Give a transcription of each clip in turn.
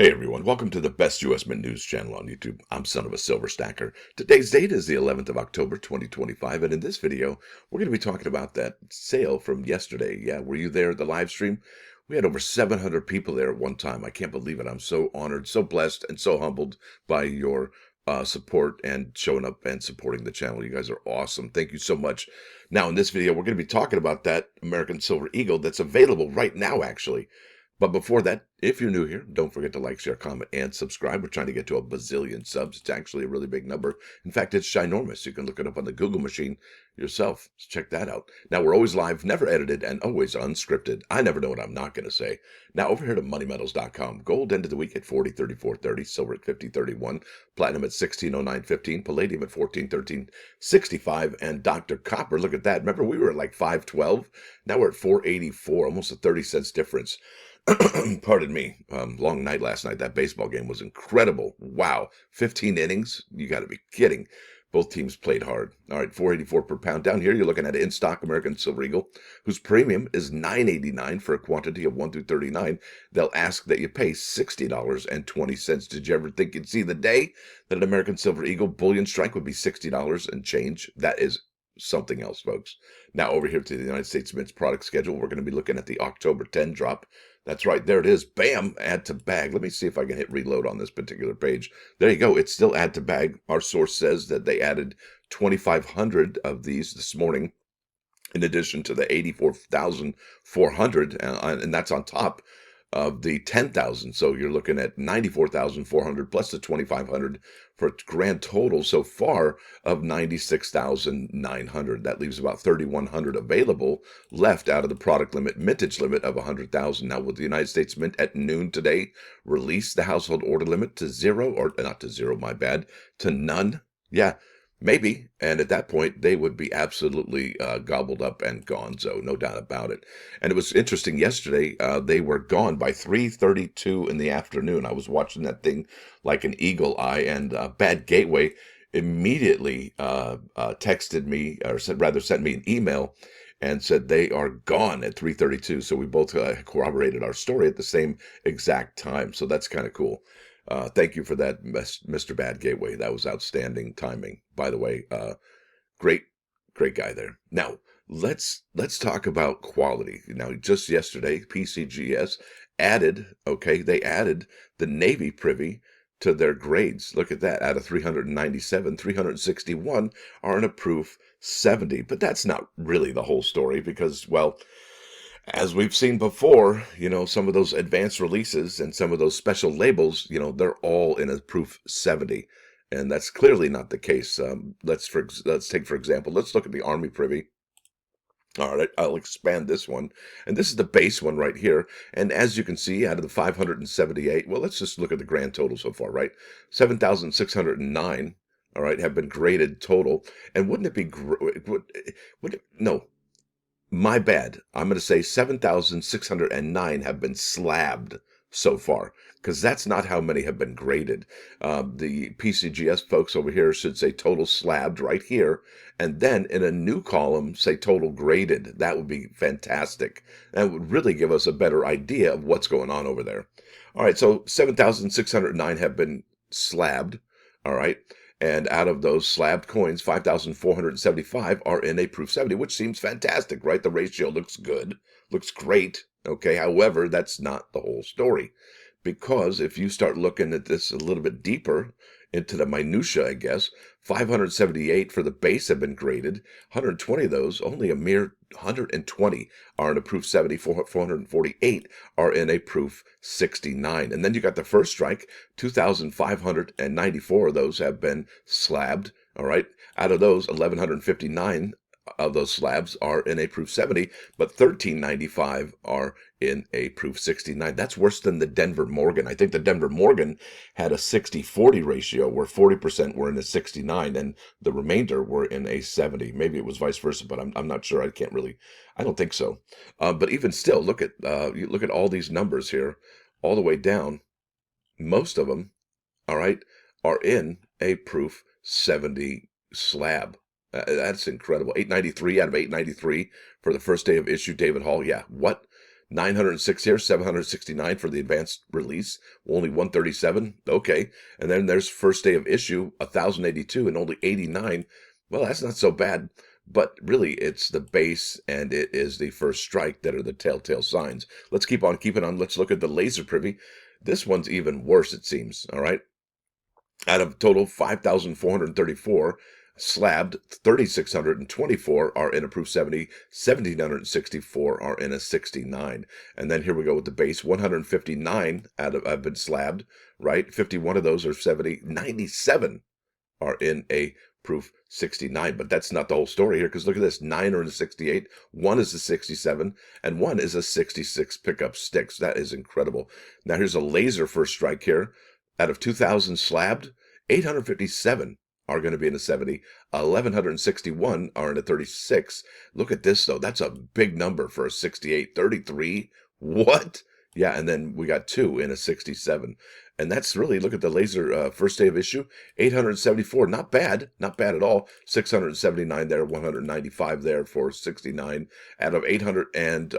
Hey everyone, welcome to the best US Mint news channel on YouTube. I'm Son of a Silver Stacker. Today's date is the 11th of October, 2025, and in this video, we're going to be talking about that sale from yesterday. Yeah, were you there at the live stream? We had over 700 people there at one time. I can't believe it. I'm so honored, so blessed, and so humbled by your support and showing up and supporting the channel. You guys are awesome. Thank you so much. Now, in this video, we're going to be talking about that American Silver Eagle that's available right now, actually. But before that, if you're new here, don't forget to like, share, comment, and subscribe. We're trying to get to a bazillion subs. It's actually a really big number. In fact, it's ginormous. You can look it up on the Google machine yourself. So check that out. Now, we're always live, never edited, and always unscripted. I never know what I'm not going to say. Now, over here to moneymetals.com. Gold ended the week at 40.34.30, silver at 50.31, platinum at 16.09.15, palladium at 14.13.65, and Dr. Copper, look at that. Remember, we were at like 5.12. Now we're at 4.84, almost a 30 cents difference. Pardon me. Long night last night. That baseball game was incredible. Wow. 15 innings. You got to be kidding. Both teams played hard. All right, 4.84 per pound. Down here, you're looking at an in-stock American Silver Eagle, whose premium is $9.89 for a quantity of 1 through 39. They'll ask that you pay $60.20. Did you ever think you'd see the day that an American Silver Eagle bullion strike would be $60 and change? That is something else, folks. Now, over here to the United States Mint's product schedule, we're going to be looking at the October 10 drop. That's right, there it is. Bam, add to bag. Let me see if I can hit reload on this particular page. There you go. It's still add to bag. Our source says that they added 2,500 of these this morning, in addition to the 84,400, and that's on top of the 10,000. So you're looking at 94,400 plus the 2,500 for a grand total so far of 96,900. That leaves about 3,100 available left out of the product limit, mintage limit of 100,000. Now, will the United States Mint at noon today release the household order limit to zero, or not to zero, my bad, to none? Yeah. Maybe, and at that point, they would be absolutely gobbled up and gone, so no doubt about it. And it was interesting yesterday, they were gone by 3:32 in the afternoon. I was watching that thing like an eagle eye, and Bad Gateway immediately texted me, or sent me an email and said they are gone at 3:32. So we both corroborated our story at the same exact time. So that's kind of cool. Thank you for that, Mr. Bad Gateway. That was outstanding timing, by the way. Great guy there. Now, let's talk about quality. Now, just yesterday, PCGS added, they added the Navy Privy to their grades. Look at that. Out of 397, 361 are in a proof 70. But that's not really the whole story because, well, as we've seen before, some of those advanced releases and some of those special labels, they're all in a proof 70. And that's clearly not the case. Let's take, for example, let's look at the Army Privy. All right, I'll expand this one. And this is the base one right here. And as you can see, out of the 578, well, let's just look at the grand total so far, right? 7,609, all right, have been graded total. And wouldn't it be, no. My bad. I'm going to say 7,609 have been slabbed so far, because that's not how many have been graded. The PCGS folks over here should say total slabbed right here, and then in a new column, say total graded. That would be fantastic. That would really give us a better idea of what's going on over there. All right, so 7,609 have been slabbed, all right? And out of those slabbed coins, 5,475 are in a proof 70, which seems fantastic, right? The ratio looks good, looks great, okay? However, that's not the whole story. Because if you start looking at this a little bit deeper into the minutia, I guess, 578 for the base have been graded. 120 of those, only a mere 120 are in a proof 70. 448 are in a proof 69. And then you got the first strike. 2,594 of those have been slabbed. All right. Out of those, 1,159 of those slabs are in a proof 70, but 1,395 are in a proof 69. That's worse than the Denver Morgan. I think the Denver Morgan had a 60-40 ratio where 40% were in a 69 and the remainder were in a 70. Maybe it was vice versa, but I'm not sure. I don't think so. But even still, look at all these numbers here, all the way down. Most of them, all right, are in a proof 70 slab. That's incredible. 893 out of 893 for the first day of issue. David Hall. Yeah. What? 906 here, 769 for the advanced release, only 137. Okay. And then there's first day of issue, 1082 and only 89. Well, that's not so bad. But really, it's the base and it is the first strike that are the telltale signs. Let's keep on keeping on. Let's look at the laser privy. This one's even worse, it seems. All right. Out of total 5,434 slabbed, 3,624 are in a proof 70, 1,764 are in a 69. And then here we go with the base, 159 out of have been slabbed, right? 51 of those are 70, 97 are in a proof 69. But that's not the whole story here, because look at this, 9 are in a 68, 1 is a 67, and 1 is a 66 pickup sticks. That is incredible. Now here's a laser first strike here. Out of 2,000 slabbed, 857 are going to be in a 70, 1,161 are in a 36. Look at this, though. That's a big number for a 68. 33? What? Yeah, and then we got 2 in a 67. And that's really, look at the laser first day of issue, 874. Not bad. Not bad at all. 679 there, 195 there for 69 out of 800. And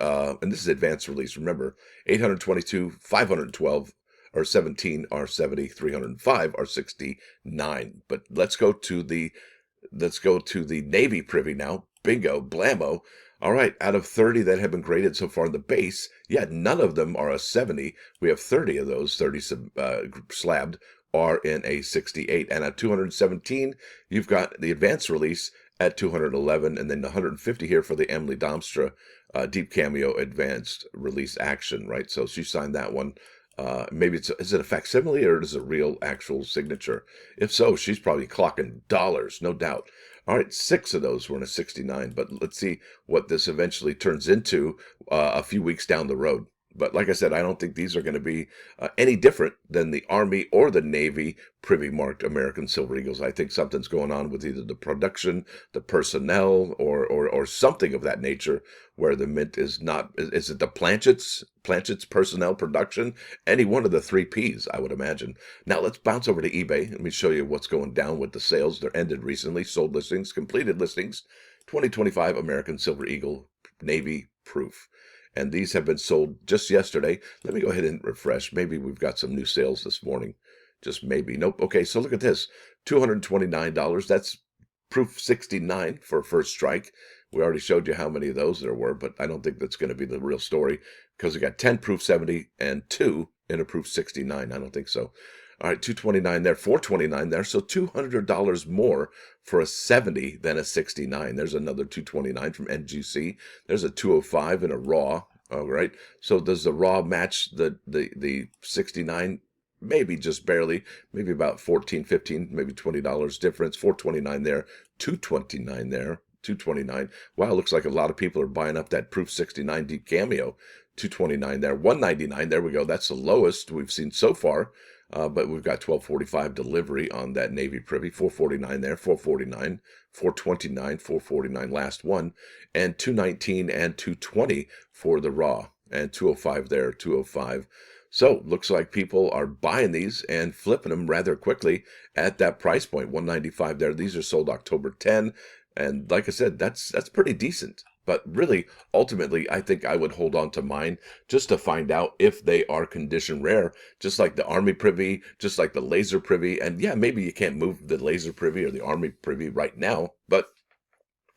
this is advanced release, remember, 822, 512 are 17, are 70, 305 are 69. But let's go to the Navy privy now. Bingo, blammo. All right, out of 30 that have been graded so far in the base, yeah, none of them are a 70. We have 30 of those, 30 slabbed, are in a 68. And at 217, you've got the advanced release at 211, and then 150 here for the Emily Domstra Deep Cameo Advanced Release Action, right? So she signed that one. Maybe is it a facsimile or is it a real actual signature? If so, she's probably clocking dollars, no doubt. All right, 6 of those were in a 69, but let's see what this eventually turns into a few weeks down the road. But like I said, I don't think these are going to be any different than the Army or the Navy Privy marked American Silver Eagles. I think something's going on with either the production, the personnel, or something of that nature, where the mint is not. Is it the Planchett's personnel production? Any one of the 3 Ps, I would imagine. Now let's bounce over to eBay. Let me show you what's going down with the sales. They're ended recently. Sold listings, completed listings. 2025 American Silver Eagle Navy Proof. And these have been sold just yesterday. Let me go ahead and refresh. Maybe we've got some new sales this morning. Just maybe. Nope. Okay, so look at this. $229. That's proof 69 for first strike. We already showed you how many of those there were, but I don't think that's going to be the real story, because we got 10 proof 70 and 2 in a proof 69. I don't think so. All right, 229 there, 429 there. So $200 more for a 70 than a 69. There's another 229 from NGC. There's a 205 in a raw. All right. So does the raw match the 69? Maybe just barely, maybe about 14, 15, maybe $20 difference. 429 there, 229 there, 229. Wow, looks like a lot of people are buying up that proof 69 deep cameo. 229 there, 199. There we go. That's the lowest we've seen so far. But we've got 1245 delivery on that Navy Privy, 449 there, 449, 429, 449 last one, and 219 and 220 for the raw, and 205 there, 205. So looks like people are buying these and flipping them rather quickly at that price point, 195 there. These are sold October 10, and like I said, that's pretty decent. But really, ultimately, I think I would hold on to mine just to find out if they are condition rare, just like the Army Privy, just like the Laser Privy. And yeah, maybe you can't move the Laser Privy or the Army Privy right now, but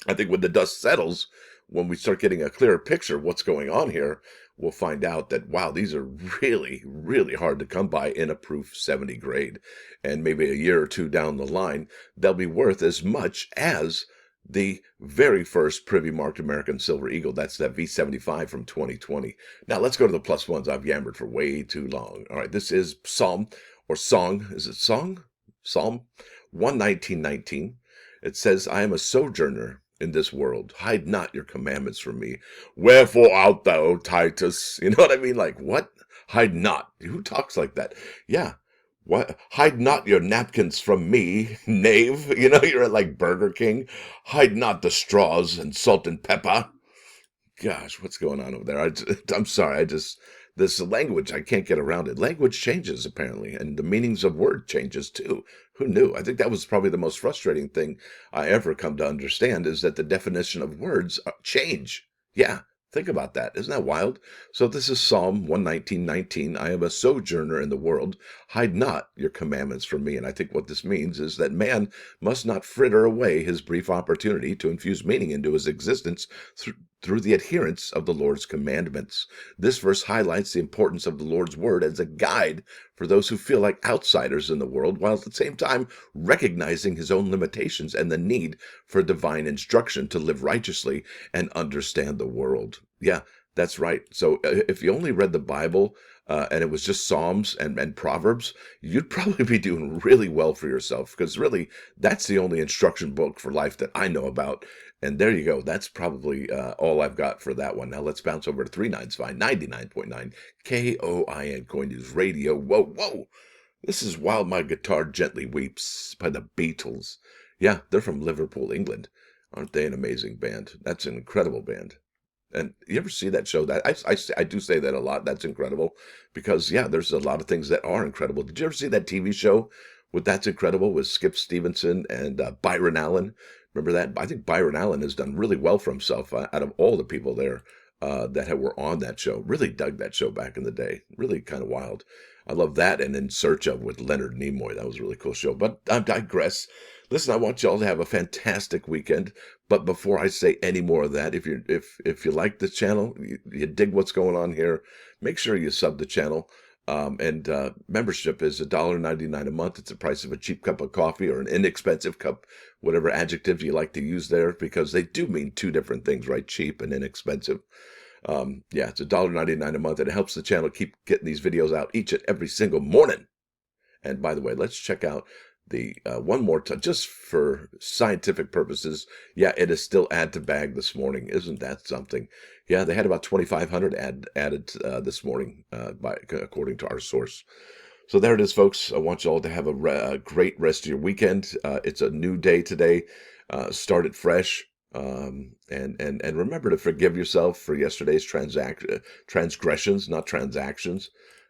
I think when the dust settles, when we start getting a clearer picture of what's going on here, we'll find out that, wow, these are really, really hard to come by in a proof 70 grade. And maybe a year or two down the line, they'll be worth as much as the very first Privy marked American Silver Eagle. That's that V75 from 2020. Now let's go to the plus ones. I've yammered for way too long. All right, this is Psalm or Song. Is it Song? Psalm 119:19. It says, I am a sojourner in this world. Hide not your commandments from me. Wherefore art thou, Titus? You know what I mean? Like, what? Hide not. Who talks like that? Yeah. What? Hide not your napkins from me, knave. You know, you're at like Burger King. Hide not the straws and salt and pepper. Gosh, what's going on over there? I'm sorry. This language, I can't get around it. Language changes, apparently, and the meanings of word changes, too. Who knew? I think that was probably the most frustrating thing I ever come to understand, is that the definition of words change. Yeah, Think about that. Isn't that wild? So this is Psalm 119:19. I am a sojourner in the world. Hide not your commandments from me. And I think what this means is that man must not fritter away his brief opportunity to infuse meaning into his existence through the adherence of the Lord's commandments. This verse highlights the importance of the Lord's word as a guide for those who feel like outsiders in the world, while at the same time recognizing his own limitations and the need for divine instruction to live righteously and understand the world. Yeah, that's right. So if you only read the Bible and it was just Psalms and Proverbs, you'd probably be doing really well for yourself, because really that's the only instruction book for life that I know about. And there you go. That's probably all I've got for that one. Now let's bounce over to 395 99.9 KOIN Coin News Radio. Whoa, whoa. This is While My Guitar Gently Weeps by the Beatles. Yeah, they're from Liverpool, England. Aren't they an amazing band? That's an incredible band. And you ever see that show? That I do say that a lot. That's incredible, because yeah, there's a lot of things that are incredible. Did you ever see that TV show with That's Incredible with Skip Stevenson and Byron Allen? Remember that? I think Byron Allen has done really well for himself out of all the people there were on that show. Really dug that show back in the day. Really kind of wild. I love that, and In Search of with Leonard Nimoy. That was a really cool show. But I digress. Listen, I want y'all to have a fantastic weekend. But before I say any more of that, if you like the channel, you dig what's going on here, make sure you sub the channel. And membership is $1.99 a month. It's the price of a cheap cup of coffee or an inexpensive cup, whatever adjective you like to use there, because they do mean two different things, right? Cheap and inexpensive. Yeah, it's $1.99 a month, and it helps the channel keep getting these videos out each and every single morning. And by the way, let's check out the one more time, just for scientific purposes. Yeah, it is still add to bag this morning. Isn't that something? Yeah, they had about 2,500 added this morning, according to our source. So there it is, folks. I want you all to have a great rest of your weekend. It's a new day today. Start it fresh. And remember to forgive yourself for yesterday's transgressions, not transactions.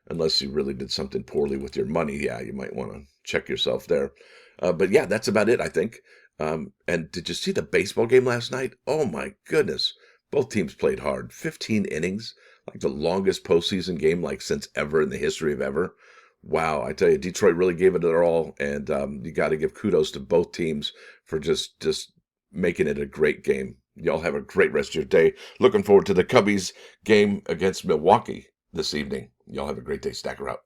Unless you really did something poorly with your money, yeah, you might want to check yourself there. But yeah, that's about it, I think. And did you see the baseball game last night? Oh my goodness. Both teams played hard. 15 innings, like the longest postseason game like since ever in the history of ever. Wow, I tell you, Detroit really gave it their all, and you got to give kudos to both teams for just making it a great game. Y'all have a great rest of your day. Looking forward to the Cubbies game against Milwaukee this evening. Y'all have a great day. Stacker out.